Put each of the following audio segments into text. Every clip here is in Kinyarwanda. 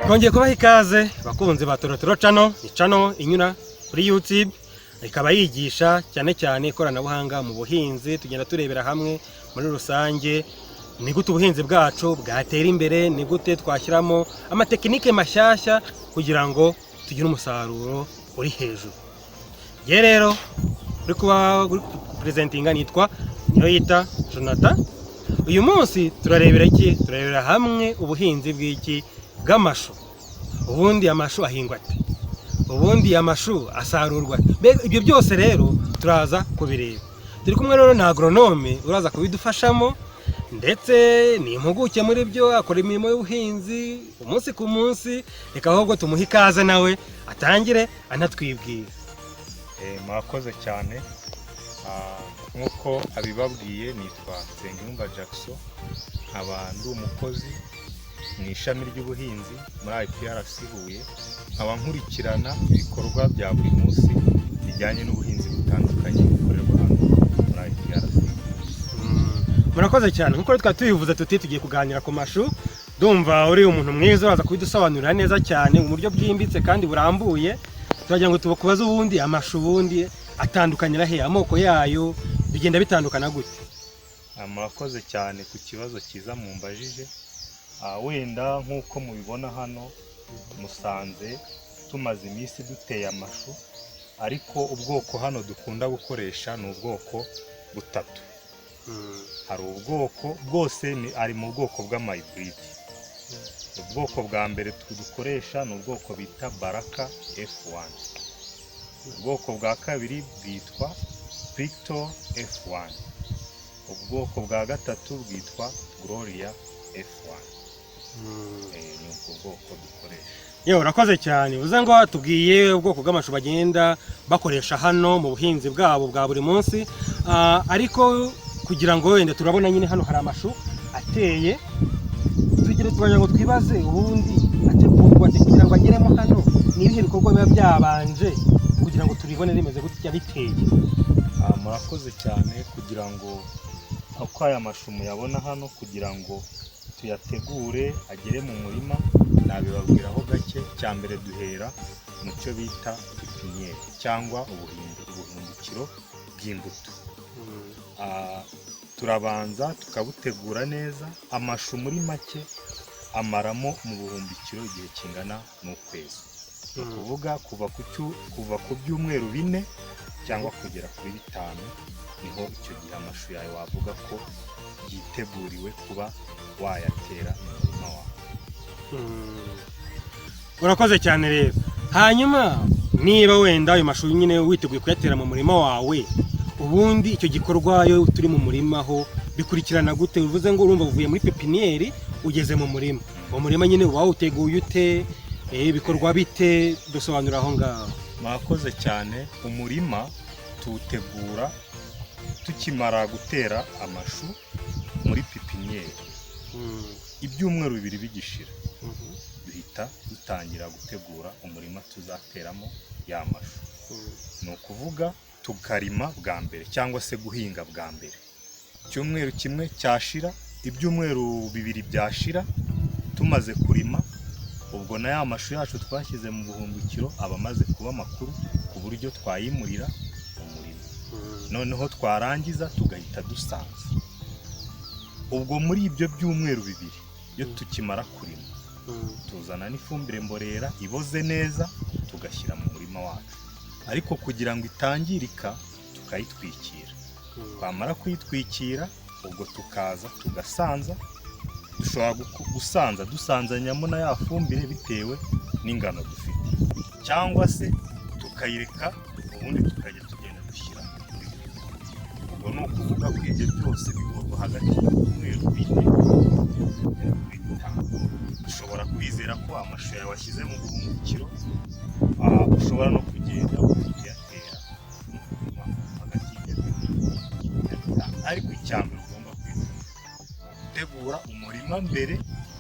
Twongeye kubaha ikaze bakunze ba Torotoro Channel, channel inyura kuri YouTube ikaba yigisha cyane cyane ikoranabuhanga mu buhinzi. Tugenda turebera hamwe muri rusange ni gute ubuhinzi bwacu bwatera imbere, ni gute twashyiramo amatekinike mashyashya kugira ngo tugire umusaruro uri hejuru. Ye rero uri kuba presentinga nitwa Niyoyita Jonathan. Uyu munsi turarebera iki? Turarebera hamwe ubuhinzi bw'iki bw'amashu. Ubundi amashu ahingwa ate? Ubundi amashu asarurwa. Ibyo byose rero turaza kubireba. Turi kumwe rero na agronome uraza kubidufashamo, ndetse ni impuguke muri byo, akora imirimo y'ubuhinzi umunsi ku munsi. Reka ahubwo tumuhe ikaze nawe atangire anatwibwira. Mwakoze cyane. Nkuko abibabwiye nitwa Nsengiyumva Jackson, nkaba ndi umukozi mu ishami ry'ubuhinzi muri IPRC Huye, nkaba nkurikirana ibikorwa bya buri munsi bijyanye n'ubuhinzi butandukanye bikorerwa hano muri IPRC. Murakoze cyane. Nkuko twari tubivuze tuti tugiye kuganira ku mashu. Ndumva uri umuntu mwiza uraza kubidusobanurira neza cyane mu buryo bwimbitse kandi burambuye. Turagira ngo tubakubaze ubundi amashu ubundi atandukanyira he, amoko yayo bigenda bitandukana gute? Murakoze cyane ku kibazo cyiza mumbajije. Wenda nkuko mubibona hano Musanze tumaze iminsi duteye amashu, ariko ubwoko hano dukunda gukoresha ni ubwoko butatu. Hari ubwoko bwose ari mu bwoko bw'amayiburide. Ubwoko bwa mbere dukoresha ni ubwoko bita Baraka F1. Ubwoko bwa kabiri bwitwa Victor F1. Ubwoko bwa gatatu bwitwa Gloria F1. Ni ubwoko dukoresha. Yewe urakoze cyane. Uza ngo atubwiye ubwoko bw'amashu bagenda bakoresha hano mu buhinzi bwabo bwa buri munsi. Ariko kugira ngo wenda turabona nyine hano hari amashu ateye, tugire tubanya ngo twibaze ubundi ategurwa kugira ngo ageremo hano ni ibihe bikorwa biba byabanje kugira ngo turibone rimeze gutya biteye. Murakoze cyane. Kugira ngo uko aya mashu muyabona hano, kugira ngo tuyategure agere mu murima, nabibabwiraho gake. Cyambere duhera mu cyo bita pipiniere cyangwa ubuhumbikiro bw'imbuto. Turabanza tukabutegura neza. Amashu muri make amaramo mu buhumbikiro igihe kingana n'ukwezi. Kuvuga kuva ku byumweru 4 cyangwa kugera kuri 5, niho icyo gihe amashu yawe wavuga ko yiteguriwe kuba wayatera mu murima wawe. Urakoze cyane rero. Hanyuma niba wenda ayo mashu nyine witeguye kuyatera mu murima wawe, ubundi icyo gikorwa yo turi mu murima ho bikurikirana gute? Uvuze ngo urumva uvuye muri pepiniere ugeze mu murima. Mu murima nyine uba uteguye ute? Bikorwa bite? Dusobanura aho ngaho. Mwakoze cyane. Umurima tuwutegura tukimara gutera amashu muri pepiniere. Ibyumweru 2 bigishira, duhita dutangira gutegura umurima tuzateramo ya mashu. Ni ukuvuga tukarima bwa mbere cyangwa se guhinga bwa mbere. Icyumweru kimwe cyashira, ibyumweru 2 byashira tumaze kurima, ubwo na ya mashu yacu twashyize mu buhumbikiro aba amaze kuba makuru ku buryo twayimurira mu murima. Noneho twarangiza tugahita dusanza. Ubwo muri ibyo byumweru 2 iyo tukimara kurima, tuzana n'ifumbire mborera iboze neza tugashyira mu murima wacu. Ariko kugira ngo itangirika tukayitwikira. Twamara kuyitwikira, ubwo tukaza tugasanza. Dushobora dusanzanyamo na ya fumbire bitewe n'ingano dufite, cyangwa se tukayireka ubundi tukajya tugenda dushyira. Ubwo ni ukuvuga ko ibyo byose bikorwa hagati y'umweru 4 dushobora kwizera ko amashu yawe washyize mu buhumbikiro ushobora no kugenda kuyatera hagati y'imyaka 5. Ariko icyambere ugomba gutegura umurima mbere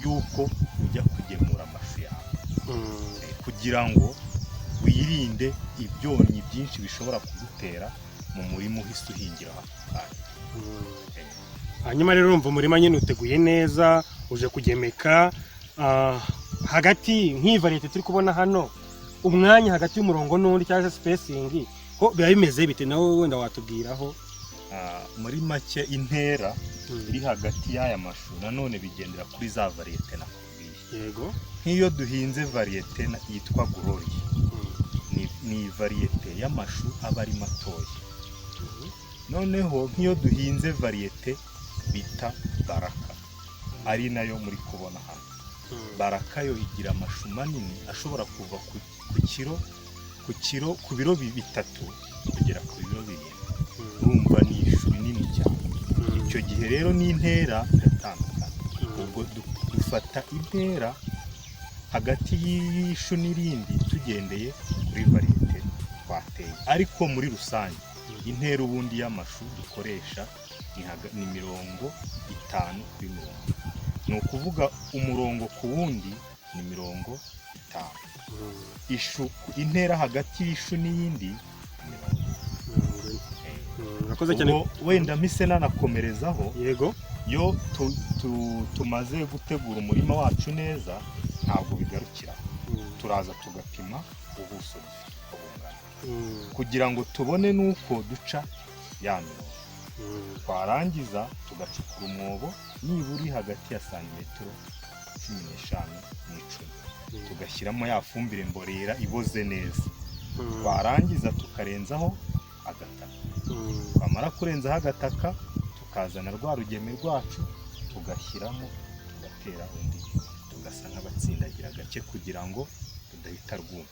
y'uko ujya kugemura amashu yawe, kugira ngo wirinde ibyonnyi byinshi bishobora kugutera mu murima uhise uhingira aho. Hanyuma rero urumva umurima nyine uteguye neza, uje kugemeka. hagati nk'iyi variyete turi kubona hano umwanya hagati y'umurongo n'undi cyangwa se spacingi ko biba bimeze bite nawe wenda watubwiraho? Muri make intera iri hagati y'aya mashu nanone bigendera kuri za variyete nakubwiye. Yego. Nk'iyo duhinze variyete yitwa Glory, ni variyete y'amashu aba ari matoya. Noneho nk'iyo duhinze variyete bita Baraka, ari nayo muri kubona hano. Baraka yo igira amashu manini ashobora kuva ku biro 3 kugera ku biro 7. Urumva ni ishu nini cyane. Icyo gihe rero n'intera iratandukana. Ubwo dufata intera hagati y'ishu n'irindi tugendeye kuri variyete twateye. Ariko muri rusange intera ubundi y'amashu dukoresha ni 50 kuri 50. Ni ukuvuga umurongo ku wundi ni 50. Ishu intera hagati y'ishu n'iyindi Urakoze cyane. Wenda mise nanakomerezaho. Yego. Yo tumaze gutegura umurima wacu neza ntabwo bigarukira. Turaza tugapima ubuso bungana kugira ngo tubone nuko duca ya mirongo. Twarangiza tugacukura umwobo niburi hagati ya santimetero 15 n'10. Tugashyiramo ya fumbire mborera iboze neza. Twarangiza tukarenzaho agataka. Twamara kurenzaho agataka tukazana rwa rugemwe rwacu tugashyiramo, tugatera undi, tugasa nk'abatsindagira gake kugira ngo rudahita rwuma.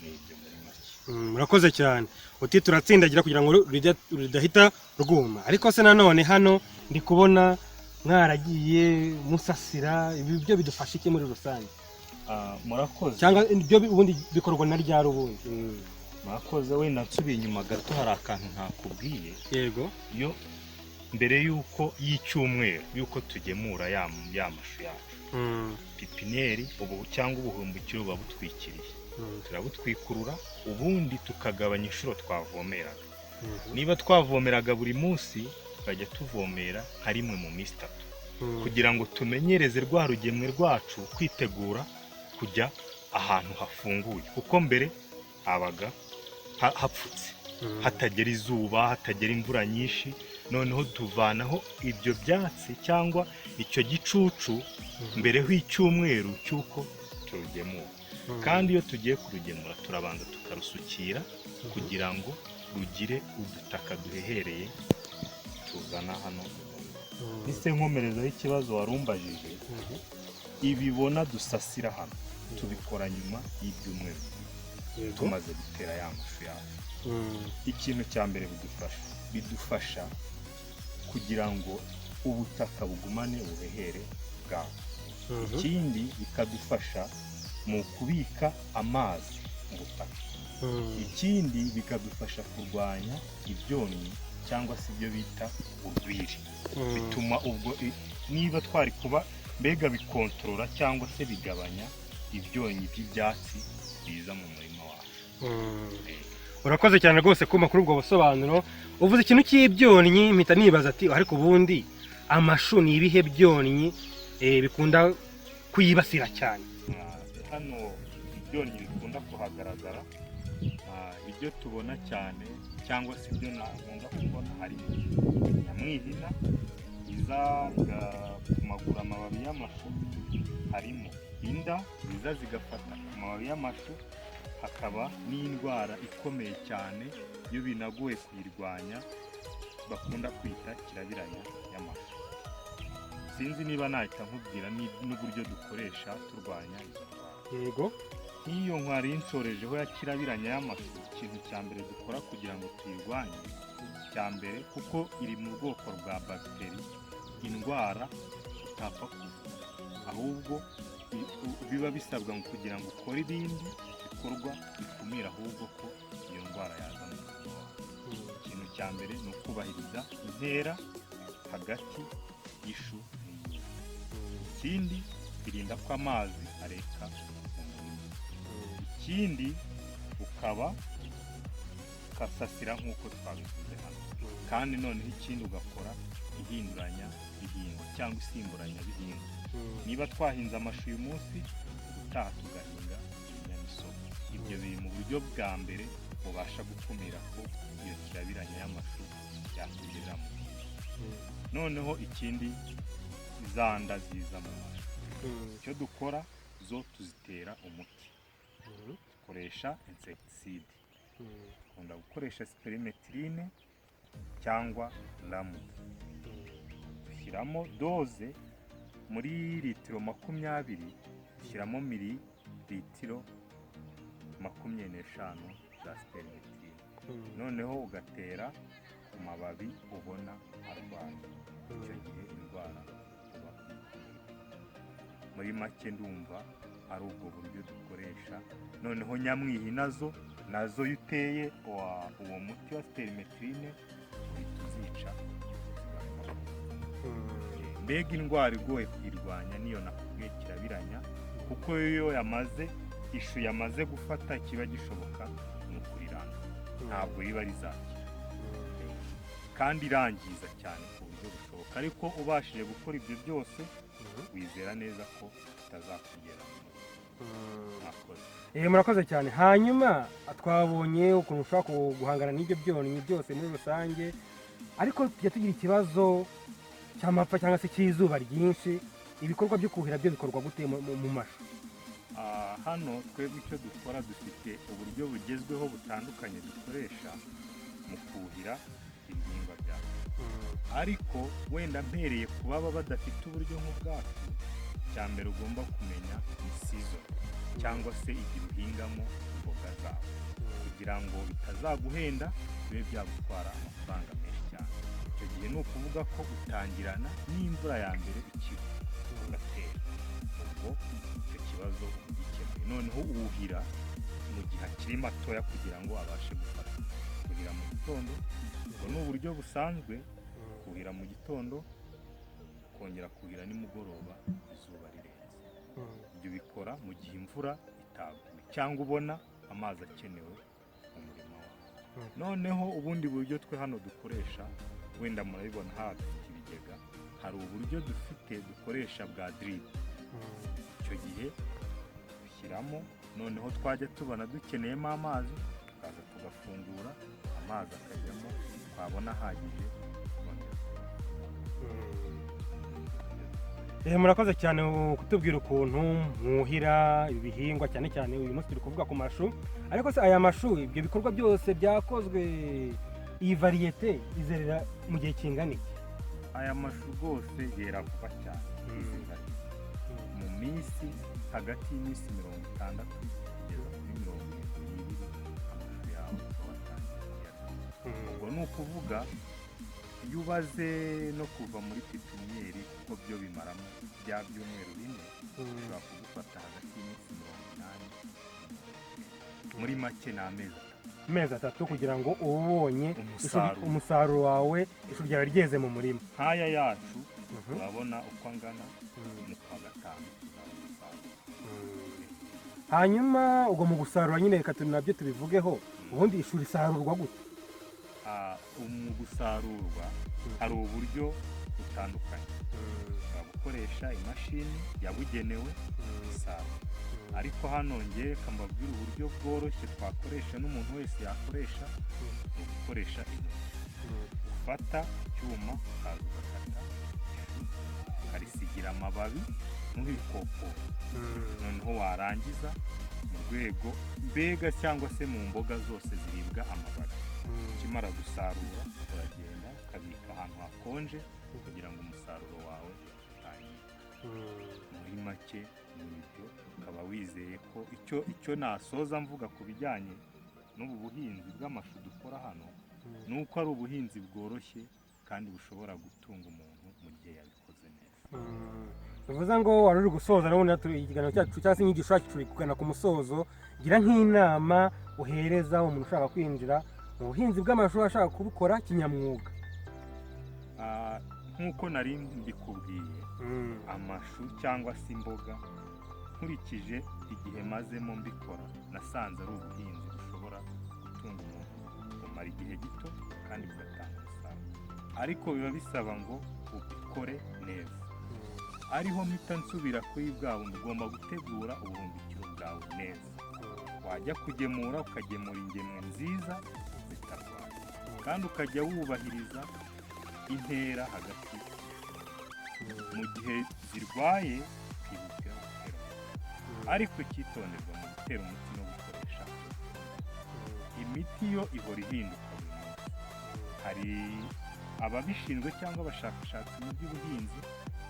Nibyo muri make. Murakoze cyane. Uti turatsindagira kugira ngo rudahita rwuma. Ariko se nanone hano ndi kubona mwaragiye musasira, ibi byo bidufasha iki muri rusange? Murakoze. Cyangwa ibyo ubundi bikorwa na ryari ubundi? Murakoze. Wenda nsubiye inyuma gato hari akantu ntakubwiye. Yego. Yo mbere yuko y'icyumweru yuko tugemura ya mashu yacu, pipiniyeri ubu cyangwa ubuhumbikiro buba butwikiriye. Turabutwikurura ubundi tukagabanya inshuro twavomeraga. Niba twavomeraga buri munsi tukajya tuvomera nka rimwe mu minsi 3 kugira ngo tumenyereze rwa rugemwe rwacu kwitegura kujya ahantu hafunguye, kuko mbere habaga hapfutse, hatagera izuba, hatagera imvura nyinshi. Noneho tuvanaho ibyo byatsi cyangwa icyo gicucu mbere h'icyumweru cyuko turugemura. Kandi iyo tugiye kurugemura turabanza tukarusukira kugira ngo rugire udutaka duhehereye tuzana hano. Ese nkomerezaho ikibazo warumbajije. Ibibona dusasira hano tubikora nyuma y'ibyumweru tumaze gutera ya mashu yacu. Ikintu cya mbere bidufasha kugira ngo ubutaka bugumane ubuhehere bwawo. Ikindi bikadufasha mu kubika amazi mu butaka. Ikindi bikadufasha kurwanya ibyonnyi cyangwa se ibyo bita urwiri. Bituma ubwo niba twari kuba mbega bikontorora cyangwa se bigabanya ibyonnyi by'ibyatsi biza mu murima wacu. Urakoze cyane rwose kuma kuri ubwo busobanuro. Uvuze ikintu cy'ibyonnyi mpita nibaza ati ariko ubundi amashu ni ibihe byonnyi bikunda kuyibasira cyane? Hano ibyonnyi bikunda kuhagaragara, ibyo tubona cyane cyangwa se ibyo nakunda kubona harimo nyamwihina iza kumagura amababi y'amashu, harimo inda ziza zigafata amababi y'amashu, hakaba n'indwara ikomeye cyane iyo binagoye kuyirwanya bakunda kwita kirabiranya y'amashu. Sinzi niba nahita nkubwira n'uburyo dukoresha turwanya izo ndwara. Yego. Iyo nkwari inshorejeho ya kirabiranya y'amashu, ikintu cya mbere dukora kugira ngo tuyirwanye, cya mbere kuko iri mu bwoko bwa bagiteri, indwara utapfa kuvura, ahubwo biba bisabwa ngo kugira ngo ukore ibindi bikorwa bikumira ahubwo ko iyo ndwara yaza mu murima wawe. Ikintu cya mbere ni ukubahiriza intera hagati y'ishu n'iyindi. Ikindi birinda ko amazi areka mu murima. Ikindi ukaba ukasasira nk'uko twabivuze hano. Kandi noneho ikindi ugakora ihinduranya bihingwa cyangwa isimburanya bihingwa. niba twahinze amashu uyu munsi ubutaha tugahinga ibinyamisogwe. Ibyo biri mu buryo bwa mbere bubasha gukumira ko iyo kirabiranya y'amashu yakwiriramo. Noneho ikindi, zanda ziza mu mashu, icyo dukora zo tuzitera umuti, dukoresha insecticide, dukunda gukoresha sperimetrine cyangwa ramu. Dushyiramo doze muri litiro 20, dushyiramo mililitiro 25 za sperimetrine, noneho ugatera ku mababi ubona arwaye. Icyo gihe indwara iba muri make ndumva ari ubwo buryo dukoresha. Noneho nyamwihi nazo iyo uteye uwo muti wa sperimetrine uhita uzica. Mbega indwara igoye kuyirwanya niyo nakubwiye kirabiranya, kuko iyo ishu yamaze gufata ikiba gishoboka ni ukuriranga, ntabwo riba rizakira kandi irangiza cyane ku buryo bushoboka. Ariko ubashije gukora ibyo byose wizera neza ko utazakugera mu murakoze. Murakoze cyane. Hanyuma twabonye ukuntu ushobora guhangana n'ibyo byonnyi byose muri rusange, ariko tujya tugira ikibazo cy'amapfa cyangwa se cy'izuba ryinshi. Ibikorwa byo kuhira byo bikorwa gute mu mashu? Hano twebwe icyo dukora, dufite uburyo bugezweho butandukanye dukoresha mu kuhira ibihingwa byacu. Ariko wenda mpereye ku baba badafite uburyo nk'ubwacu, cya mbere ugomba kumenya ni season cyangwa se igihe uhingamo imboga zawe, kugira ngo bitazaguhenda bibe byagutwara amafaranga menshi cyane. Icyo gihe ni ukuvuga ko utangirana n'imvura ya mbere ikiri ugatera, ubwo icyo kibazo ugikemuye. Noneho uwuhira mu gihe akiri matoya kugira ngo abashe gufata. Kuhira mu gitondo, ubwo ni uburyo busanzwe, kuhira mu gitondo kongera kuhira nimugoroba izuba rirenze. Ibyo bikora mu gihe imvura itaguye cyangwa ubona amazi akenewe mu murima wawe. Noneho ubundi buryo twe hano dukoresha, wenda murabibona hano dufite ibigega, hari uburyo dufite dukoresha bwa drip. Icyo gihe dushyiramo, noneho twajya tubona dukeneyemo amazi tukaza tugafungura amazi akajyamo, twabona ahagije. Murakoze cyane kutubwira ukuntu mwuhira ibihingwa, cyane cyane uyu munsi turi kuvuga ku mashu. Ariko se aya mashu, ibyo bikorwa byose byakozwe, iyi variyete izerera mu gihe kingana iki? Aya mashu rwose yera vuba cyane, mu minsi hagati y'iminsi 60 kugeza kuri 70 amashu yawe watangiye. Ubwo ni ukuvuga iyo ubaze no kuva muri pipiniyeri, kuko byo bimaramo bya byumweru 4, ushobora kugufata hagati y'iminsi 80, muri make ni amezi 3 kugira ngo ubonye umusaruro wawe, ishu ryawe ryeze mu murima. Nk'aya yacu urabona uko angana, mu kwa gatanu tuzabona umusaruro. Hanyuma ubwo mu gusarura nyine reka nabyo tubivugeho, ubundi ishu risarurwa gute? Mu gusarurwa hari uburyo butandukanye. Ushobora gukoresha imashini yabugenewe isarura, ariko hano ngiye mbabwira uburyo bworoshye twakoresha n'umuntu wese yakoresha, ni ugukoresha intoki. Ufata icyuma ukaza ugakata, ukarisigira amababi nk'ibikokoro, noneho warangiza mu rwego mbega cyangwa se mu mboga zose ziribwa amababi. Ukimara gusarura uragenda ukabika ahantu hakonje kugira ngo umusaruro wawe utangirike. Muri make ni ibyo, ukaba wizeye ko icyo nasoza mvuga ku bijyanye n'ubu buhinzi bw'amashu dukora hano, ni uko ari ubuhinzi bworoshye kandi bushobora gutunga umuntu mu gihe yabikoze neza. Bivuze ngo wari uri gusoza, nabona ikiganiro cyacu cyangwa se inyigisho yacu turi kugana ku musozo. Gira nk'inama uhereza umuntu ushaka kwinjira mu buhinzi bw'amashu, ashaka kubukora kinyamwuga. Nk'uko nari mbikubwiye, amashu cyangwa se imboga, nkurikije igihe mazemo mbikora, nasanze ari ubuhinzi bushobora gutunga umuntu bumara igihe gito kandi bugatanga umusaruro. Ariko biba bisaba ngo ubikore neza, ariho mpita nsubira kuri bwa bundi, ugomba gutegura ubuhumbikiro bwawe neza. Wajya kugemura ukagemura ingemwe nziza zitarwaye, kandi ukajya wubahiriza intera hagati. Mu gihe zirwaye ukihutira gutera umuti, ariko icyitonderwa mu gutera umuti no gukoresha imiti yo ihora ihinduka buri munsi. Hari ababishinzwe cyangwa abashakashatsi mu by'ubuhinzi,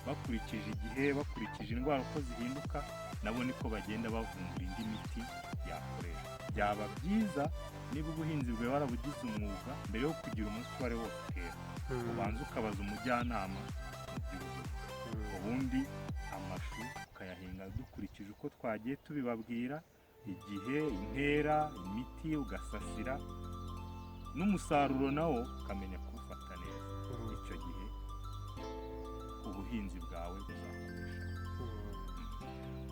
bakurikije igihe, bakurikije indwara uko zihinduka, nabo niko bagenda bavumbura indi miti yakoresha. Byaba byiza niba ubuhinzi bwawe warabugize umwuga, mbere yo kugira umunsi uwo ari wo wose utera, ubanza ukabaza umujyanama mu by'ubuhinzi. Ubundi amashu ukayahinga dukurikije uko twagiye tubibabwira, igihe, intera, imiti ugasasira, n'umusaruro nawo ukamenya kuwufata neza. Icyo gihe ubuhinzi bwawe buzakoresha.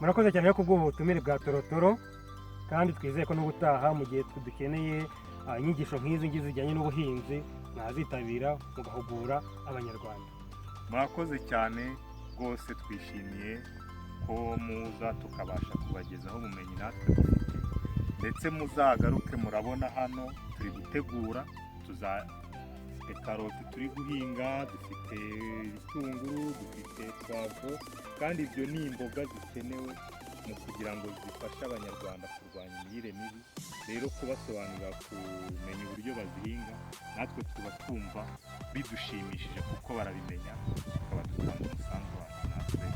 Murakoze cyane ku bw'ubutumire bwa Torotoro, kandi twizeye ko n'ubutaha mu gihe dukeneye inyigisho nk'izi ngizi zijyanye n'ubuhinzi mwazitabira mugahugura abanyarwanda. Murakoze cyane rwose, twishimiye ko muza tukabasha kubagezaho ubumenyi natwe dufite, ndetse muzagaruke. Murabona hano turi gutegura, dufite karoti turi guhinga, dufite ibitunguru, dufite pavuro, kandi ibyo ni imboga zikenewe mu kugira ngo zifashe abanyarwanda kurwanya imirire mibi. Rero kubasobanurira, kumenya uburyo bazihinga, natwe tuba twumva bidushimishije kuko barabimenya, tukaba dutanga umusanzu wacu natwe.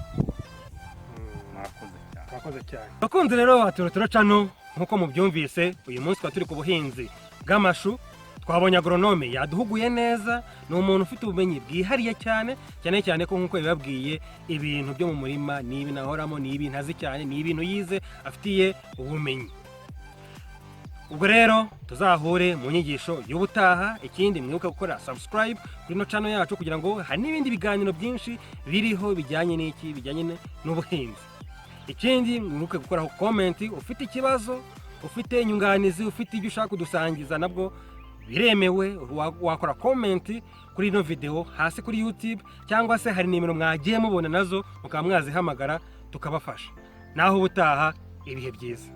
Murakoze cyane. Bakunze rero wa Torotoro Channel, nk'uko mubyumvise, uyu munsi twari turi ku buhinzi bw'amashu. Twabonye agronome yaduhuguye neza, ni umuntu ufite ubumenyi bwihariye cyane cyane ko nk'uko yababwiye, ibintu byo mu murima ni ibintu ahoramo, ni ibintu azi cyane, ni ibintu yize afitiye ubumenyi. Ubwo rero tuzahure mu nyigisho y'ubutaha. Ikindi mwibuke gukora subscribe kuri no channel yacu, kugira ngo hari n'ibindi biganiro byinshi biriho bijyanye n'ubuhinzi. Ikindi mwibuke gukora comment, ufite ikibazo, ufite inyunganizi, ufite ibyo ushaka kudusangiza, nabwo biremewe. Wakora comment kuri ino video hasi kuri YouTube, cyangwa se hari nimero mwagiye mubona nazo mukaba mwazihamagara tukabafasha. Naho ubutaha, ibihe byiza.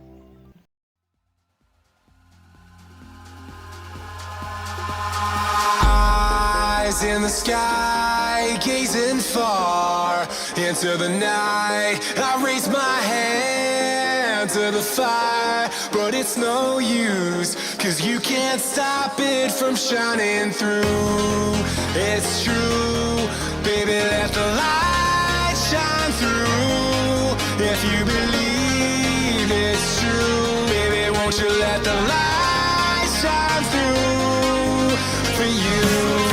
Eyes in the sky, gazing far into the night. I raise my hand to the fire, but it's no use, 'cause you can't stop it from shining through. It's true, baby, let the light shine through. If you believe it's true, baby, won't you let the light shine through for you?